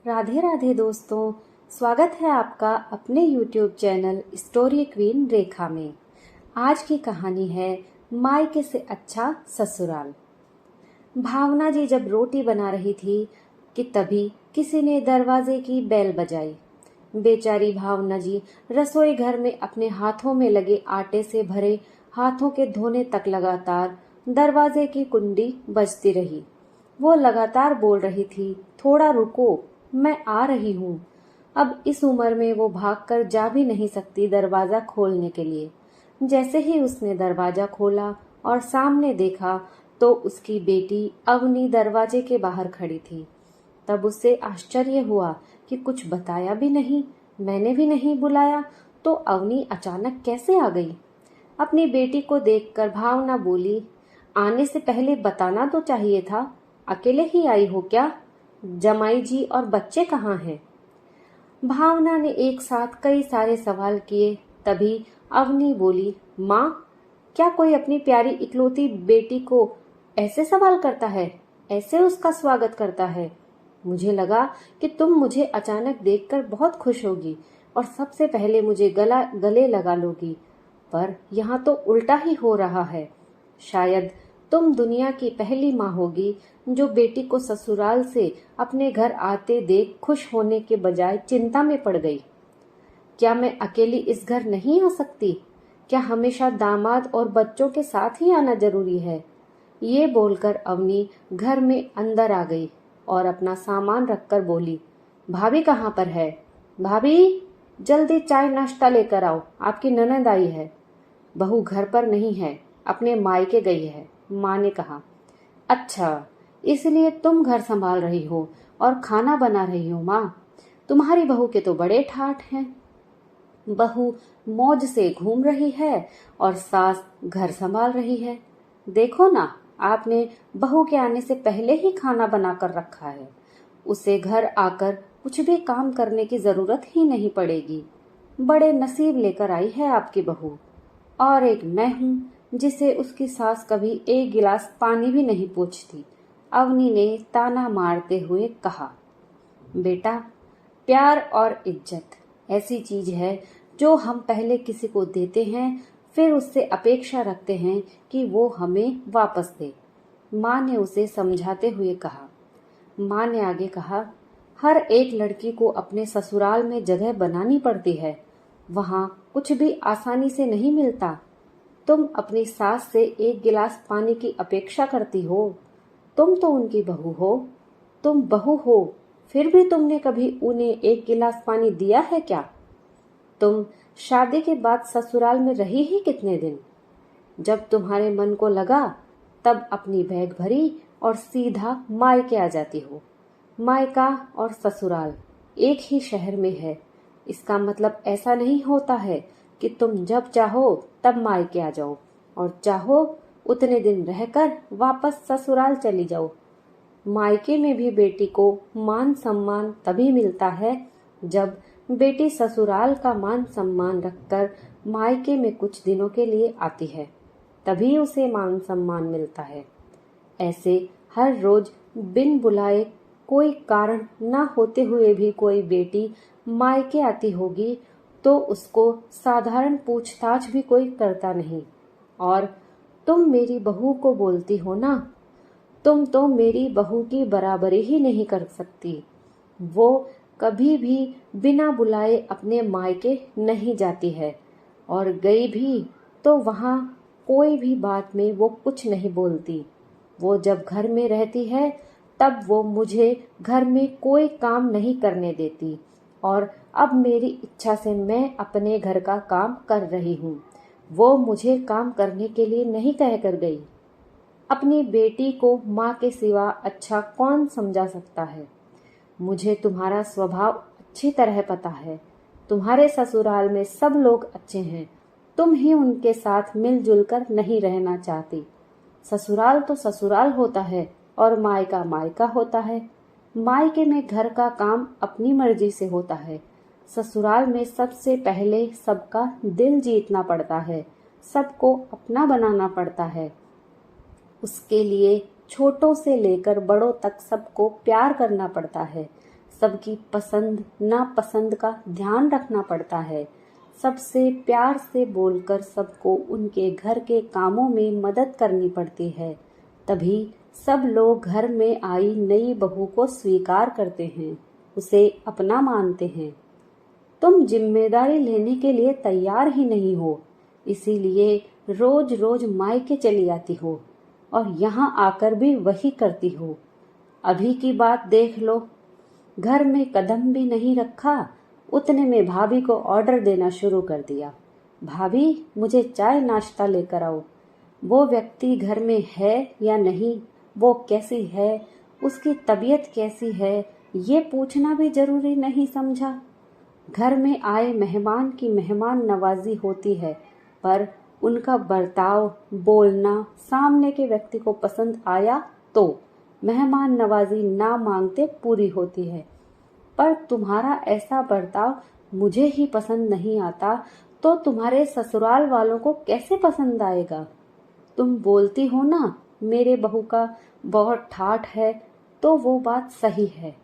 राधे राधे दोस्तों, स्वागत है आपका अपने YouTube चैनल स्टोरी क्वीन रेखा में। आज की कहानी है मायके से अच्छा ससुराल। भावना जी जब रोटी बना रही थी कि तभी किसी ने दरवाजे की बेल बजाई। बेचारी भावना जी रसोई घर में अपने हाथों में लगे आटे से भरे हाथों के धोने तक लगातार दरवाजे की कुंडी बजती रही। वो लगातार बोल रही थी, थोड़ा रुको, मैं आ रही हूँ। अब इस उम्र में वो भागकर जा भी नहीं सकती दरवाजा खोलने के लिए। जैसे ही उसने दरवाजा खोला और सामने देखा तो उसकी बेटी अवनी दरवाजे के बाहर खड़ी थी। तब उसे आश्चर्य हुआ कि कुछ बताया भी नहीं, मैंने भी नहीं बुलाया, तो अवनी अचानक कैसे आ गई। अपनी बेटी को देखकर भावना बोली, आने से पहले बताना तो चाहिए था। अकेले ही आई हो क्या? जमाई जी और बच्चे कहाँ हैं? भावना ने एक साथ कई सारे सवाल किए। तभी अवनी बोली, माँ, क्या कोई अपनी प्यारी इकलौती बेटी को ऐसे सवाल करता है, ऐसे उसका स्वागत करता है? मुझे लगा कि तुम मुझे अचानक देखकर बहुत खुश होगी और सबसे पहले मुझे गले लगा लोगी, पर यहाँ तो उल्टा ही हो रहा है। शायद तुम दुनिया की पहली माँ होगी जो बेटी को ससुराल से अपने घर आते देख खुश होने के बजाय चिंता में पड़ गई। क्या मैं अकेली इस घर नहीं आ सकती? क्या हमेशा दामाद और बच्चों के साथ ही आना जरूरी है? ये बोलकर अवनी घर में अंदर आ गई और अपना सामान रखकर बोली, भाभी कहाँ पर है? भाभी, जल्दी चाय नाश्ता लेकर आओ, आपकी ननद आई है। बहू घर पर नहीं है, अपने मायके गई है, माँ ने कहा। अच्छा, इसलिए तुम घर संभाल रही हो और खाना बना रही हो माँ। तुम्हारी बहू के तो बड़े ठाठ हैं। बहू मौज से घूम रही है और सास घर संभाल रही है। देखो ना, आपने बहू के आने से पहले ही खाना बनाकर रखा है। उसे घर आकर कुछ भी काम करने की जरूरत ही नहीं पड़ेगी। बड़े नसीब लेकर आई है आपकी बहू। और एक मैं हूँ जिसे उसकी सास कभी एक गिलास पानी भी नहीं पूछती, अवनी ने ताना मारते हुए कहा। बेटा, प्यार और इज्जत ऐसी चीज है जो हम पहले किसी को देते हैं, फिर उससे अपेक्षा रखते हैं कि वो हमें वापस दे, माँ ने उसे समझाते हुए कहा। माँ ने आगे कहा, हर एक लड़की को अपने ससुराल में जगह बनानी पड़ती है। वहाँ कुछ भी आसानी से नहीं मिलता। तुम अपनी सास से एक गिलास पानी की अपेक्षा करती हो। तुम तो उनकी बहू हो। तुम बहू हो, फिर भी तुमने कभी उन्हें एक गिलास पानी दिया है क्या? तुम शादी के बाद ससुराल में रही ही कितने दिन? जब तुम्हारे मन को लगा तब अपनी बैग भरी और सीधा मायके आ जाती हो। मायका और ससुराल एक ही शहर में है। इसका मतलब ऐसा नहीं होता है कि तुम जब चाहो तब मायके आ जाओ और चाहो उतने दिन रहकर वापस ससुराल चली जाओ। मायके में भी बेटी को मान सम्मान तभी मिलता है जब बेटी ससुराल का मान सम्मान रखकर मायके में कुछ दिनों के लिए आती है, तभी उसे मान सम्मान मिलता है। ऐसे हर रोज बिन बुलाए, कोई कारण न होते हुए भी कोई बेटी मायके आती होगी तो उसको साधारण पूछताछ भी कोई करता नहीं। और तुम मेरी बहू को बोलती हो ना, तुम तो मेरी बहू की बराबरी ही नहीं कर सकती। वो कभी भी बिना बुलाए अपने मायके नहीं जाती है, और गई भी तो वहाँ कोई भी बात में वो कुछ नहीं बोलती। वो जब घर में रहती है तब वो मुझे घर में कोई काम नहीं करने देती, और अब मेरी इच्छा से मैं अपने घर का काम कर रही हूँ। वो मुझे काम करने के लिए नहीं कह कर गई। अपनी बेटी को माँ के सिवा अच्छा कौन समझा सकता है? मुझे तुम्हारा स्वभाव अच्छी तरह पता है। तुम्हारे ससुराल में सब लोग अच्छे हैं, तुम ही उनके साथ मिलजुल कर नहीं रहना चाहती। ससुराल तो ससुराल होता है और मायका मायका होता है। मायके में घर का काम अपनी मर्जी से होता है। ससुराल में सबसे पहले सबका दिल जीतना पड़ता है, सबको अपना बनाना पड़ता है। उसके लिए छोटों से लेकर बड़ों तक सबको प्यार करना पड़ता है। सबकी पसंद नापसंद का ध्यान रखना पड़ता है। सबसे प्यार से बोलकर सबको उनके घर के कामों में मदद करनी पड़ती है। तभी सब लोग घर में आई नई बहू को स्वीकार करते हैं, उसे अपना मानते हैं। तुम जिम्मेदारी लेने के लिए तैयार ही नहीं हो, इसीलिए रोज रोज मायके चली आती हो और यहाँ आकर भी वही करती हो। अभी की बात देख लो, घर में कदम भी नहीं रखा, उतने में भाभी को ऑर्डर देना शुरू कर दिया। भाभी, मुझे चाय नाश्ता लेकर आओ। वो व्यक्ति घर में है या नहीं, वो कैसी है, उसकी तबीयत कैसी है, ये पूछना भी जरूरी नहीं समझा। घर में आए मेहमान की मेहमान नवाजी होती है, पर उनका बर्ताव, बोलना सामने के व्यक्ति को पसंद आया तो मेहमान नवाजी ना मांगते पूरी होती है। पर तुम्हारा ऐसा बर्ताव मुझे ही पसंद नहीं आता तो तुम्हारे ससुराल वालों को कैसे पसंद आएगा। तुम बोलती हो ना मेरे बहू का बहुत ठाठ है, तो वो बात सही है।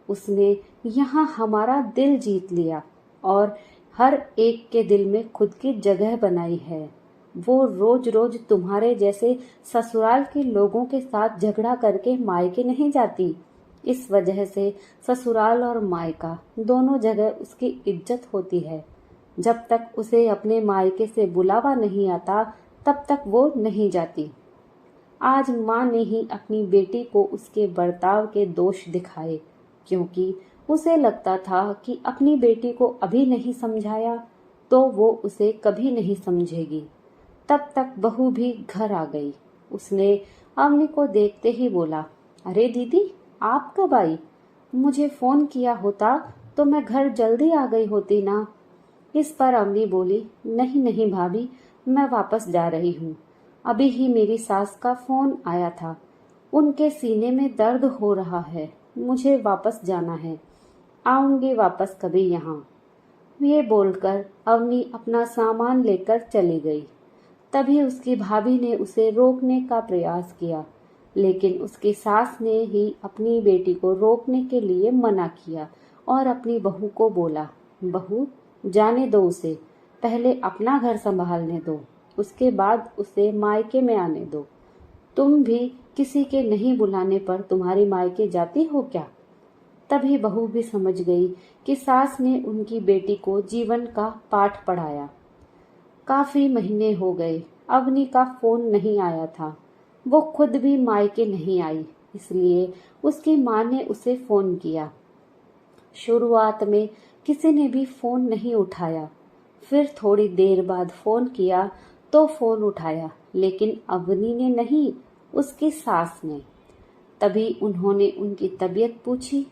उसने यहाँ हमारा दिल जीत लिया और हर एक के दिल में खुद की जगह बनाई है। वो रोज रोज तुम्हारे जैसे ससुराल के लोगों के साथ झगड़ा करके मायके नहीं जाती। इस वजह से ससुराल और मायका दोनों जगह उसकी इज्जत होती है। जब तक उसे अपने मायके से बुलावा नहीं आता तब तक वो नहीं जाती। आज माँ ने ही अपनी बेटी को उसके बर्ताव के दोष दिखाए, क्योंकि उसे लगता था कि अपनी बेटी को अभी नहीं समझाया तो वो उसे कभी नहीं समझेगी। तब तक बहू भी घर आ गई। उसने अवनी को देखते ही बोला, अरे दीदी, आप कब आई? मुझे फोन किया होता तो मैं घर जल्दी आ गई होती ना। इस पर अवनी बोली, नहीं नहीं भाभी, मैं वापस जा रही हूँ। अभी ही मेरी सास का फोन आया था, उनके सीने में दर्द हो रहा है, मुझे वापस जाना है, आऊंगी वापस कभी यहाँ। ये बोलकर अवनी अपना सामान लेकर चली गई। तभी उसकी भाभी ने उसे रोकने का प्रयास किया, लेकिन उसकी सास ने ही अपनी बेटी को रोकने के लिए मना किया और अपनी बहू को बोला, बहू जाने दो उसे, पहले अपना घर संभालने दो, उसके बाद उसे मायके में आने दो। तुम भी किसी के नहीं बुलाने पर तुम्हारी मायके जाती हो क्या? तभी बहू भी समझ गई कि सास ने उनकी बेटी को जीवन का पाठ पढ़ाया। काफी महीने हो गए, अवनी का फोन नहीं आया था। वो खुद भी मायके नहीं आई, इसलिए उसकी माँ ने उसे फोन किया। शुरुआत में किसी ने भी फोन नहीं उठाया, फिर थोड़ी देर बाद फोन किया तो फोन उठाया, लेकिन अवनी ने नहीं, उसकी सास ने। तभी उन्होंने उनकी तबीयत पूछी,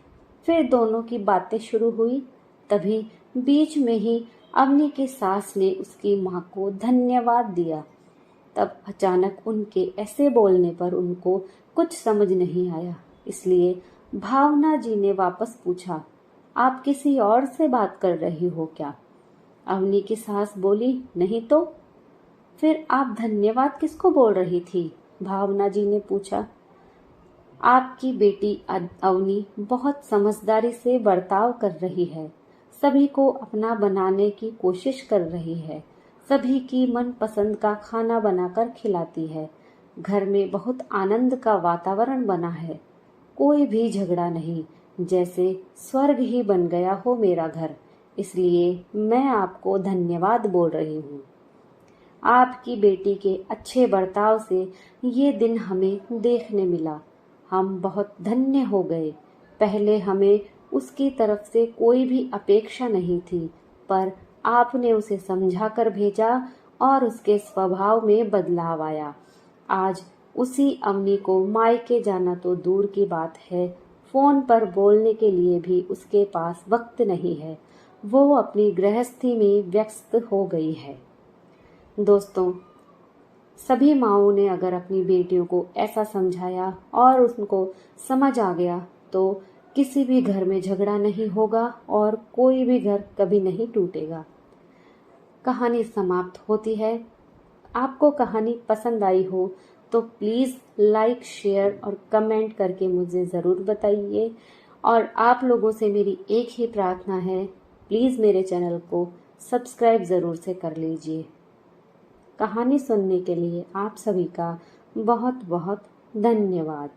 फिर दोनों की बातें शुरू हुई। तभी बीच में ही अवनी की सास ने उसकी माँ को धन्यवाद दिया। तब अचानक उनके ऐसे बोलने पर उनको कुछ समझ नहीं आया, इसलिए भावना जी ने वापस पूछा, आप किसी और से बात कर रही हो क्या? अवनी की सास बोली, नहीं तो। फिर आप धन्यवाद किसको बोल रही थी? भावना जी ने पूछा। आपकी बेटी अवनी बहुत समझदारी से बर्ताव कर रही है, सभी को अपना बनाने की कोशिश कर रही है, सभी की मनपसंद का खाना बनाकर खिलाती है। घर में बहुत आनंद का वातावरण बना है, कोई भी झगड़ा नहीं, जैसे स्वर्ग ही बन गया हो मेरा घर। इसलिए मैं आपको धन्यवाद बोल रही हूँ। आपकी बेटी के अच्छे बर्ताव से ये दिन हमें देखने मिला, हम बहुत धन्य हो गए। पहले हमें उसकी तरफ से कोई भी अपेक्षा नहीं थी, पर आपने उसे समझा कर भेजा और उसके स्वभाव में बदलाव आया। आज उसी अवनी को मायके जाना तो दूर की बात है, फोन पर बोलने के लिए भी उसके पास वक्त नहीं है। वो अपनी गृहस्थी में व्यस्त हो गई है। दोस्तों, सभी माँओं ने अगर अपनी बेटियों को ऐसा समझाया और उनको समझ आ गया तो किसी भी घर में झगड़ा नहीं होगा और कोई भी घर कभी नहीं टूटेगा। कहानी समाप्त होती है। आपको कहानी पसंद आई हो तो प्लीज़ लाइक, शेयर और कमेंट करके मुझे ज़रूर बताइए। और आप लोगों से मेरी एक ही प्रार्थना है, प्लीज़ मेरे चैनल को सब्सक्राइब ज़रूर से कर लीजिए। कहानी सुनने के लिए आप सभी का बहुत बहुत धन्यवाद।